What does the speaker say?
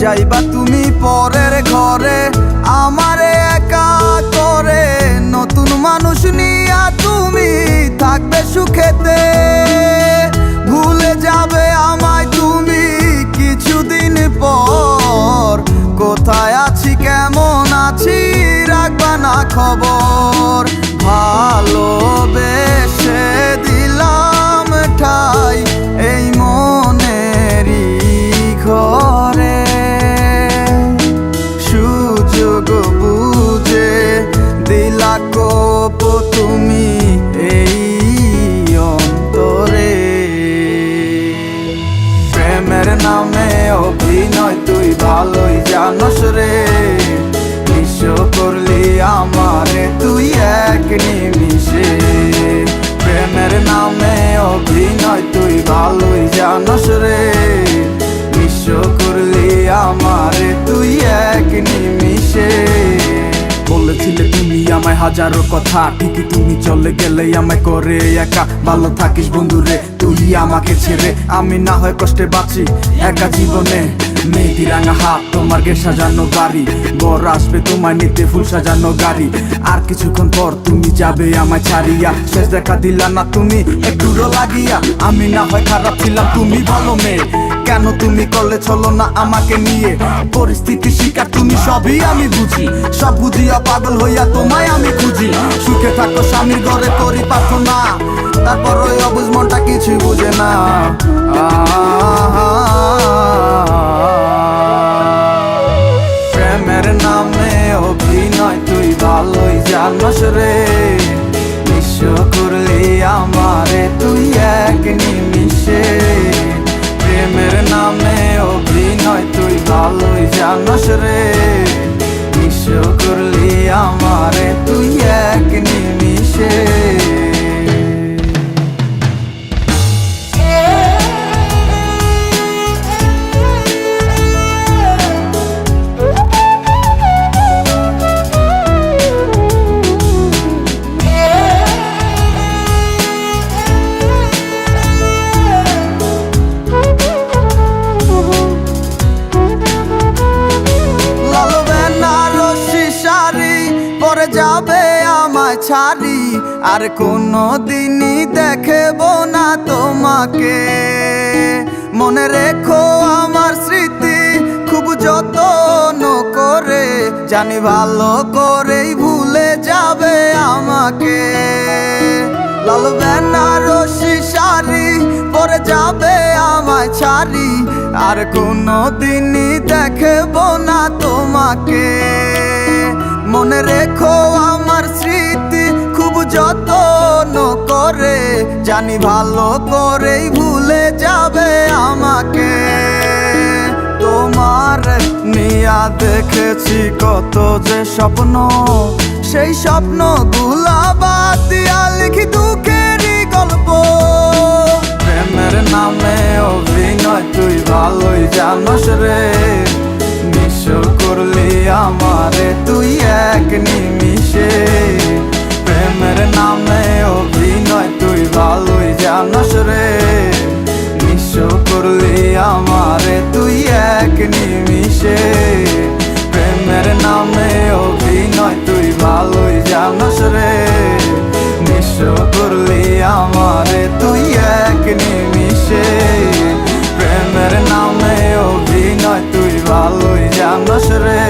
যাইবা তুমি পরের ঘরে আমারে একা করে, নতুন মানুষ নিয়া তুমি থাকবে সুখেতে। ভুলে যাবে আমায় তুমি কিছুদিন পর, কোথায় আছি কেমন আছি রাখবা না খবর। ভালোবেসে দিলাম ঠাই এই মনেরই ঘরে, সুযোগ বুঝে দিলা কোপ তুমি এই অন্তরে। প্রেমের নামে অভিনয় তুই ভালোই জানস রে, নিঃস্ব করলি আমারে তুই এক নিমিষে। প্রেমের নামে অভিনয় তুই ভালোই জানস রে, নিঃস্ব করলি আমারে তুই এক নিমিষে। বলেছিলে তুমি আমায় হাজারো কথা, ঠিকই তুমি চলে গেলে আমায় করে একা। ভালো থাকিস বন্ধুরে তুই আমাকে ছেড়ে, আমি না হয় কষ্টে বাঁচি একা জীবনে। মেহেদি রাঙা হাত তোমার গে সাজানো বাড়ি, বর আসবে তোমায় নিতে ফুল সাজানো গাড়ি। আর কিছুক্ষণ পর তুমি যাবে আমায় ছাড়িয়া, শেষ দেখা দিলা না তুমি একটুরো লাগিয়া। আমি না হয় খারাপ ছিলাম তুমি ভালো মেয়ে, কেন তুমি করলে চলো না আমাকে নিয়ে। পরিস্থিতি শিকার তুমি সবই আমি বুঝি, সব বুঝিয়া পাগল হইয়া তোমায় আমি খুঁজি। সুখে থাকো স্বামীর ঘরে করি প্রার্থনা, তারপর ওই অবুঝ মনটা কিছুই বুঝে না। প্রেমের নামে অভিনয় তুই ভালোই জানস রে, নিঃস্ব করলি আমারে তুই এক নিমিষে। প্রেমের নামে অভিনয় তুই ভালোই জানস রে, নিঃস্ব করলি আমারে তুই এক নিমিষে। যাবে আমায় ছাড়ি আর কোনো দিনই দেখব না তোমাকে। মনে রেখো আমার স্মৃতি খুব যত্ন করে, জানি ভালো করেই ভুলে যাবে আমাকে। লাল বেনারসি শাড়ি পরে যাবে আমায় ছাড়ি আর কোনো দিনই দেখব না তোমাকে। মনে রেখো আমার স্মৃতি খুব যত্ন করে, জানি ভালো করেই ভুলে যাবে আমাকে। তোমার নিয়া দেখেছি কত যে স্বপ্ন, সেই স্বপ্ন গুলা বাদ দিয়া লিখি দুঃখেরই গল্প। প্রেমের নামে অভিনয় তুই ভালোই জানস রে, নিঃস্ব করলি আমারে তুই এক নিমিষে। প্রেমের নামে অভিনয় তুই ভালোই জানস রে, নিঃস্ব করলি আমারে তুই এক নিমিষে। প্রেমের নামে অভিনয় তুই ভালোই জানস রে, নিঃস্ব করলি আমারে তুই এক নিমিষে। প্রেমের নামে অভিনয় তুই ভালোই জানস রে,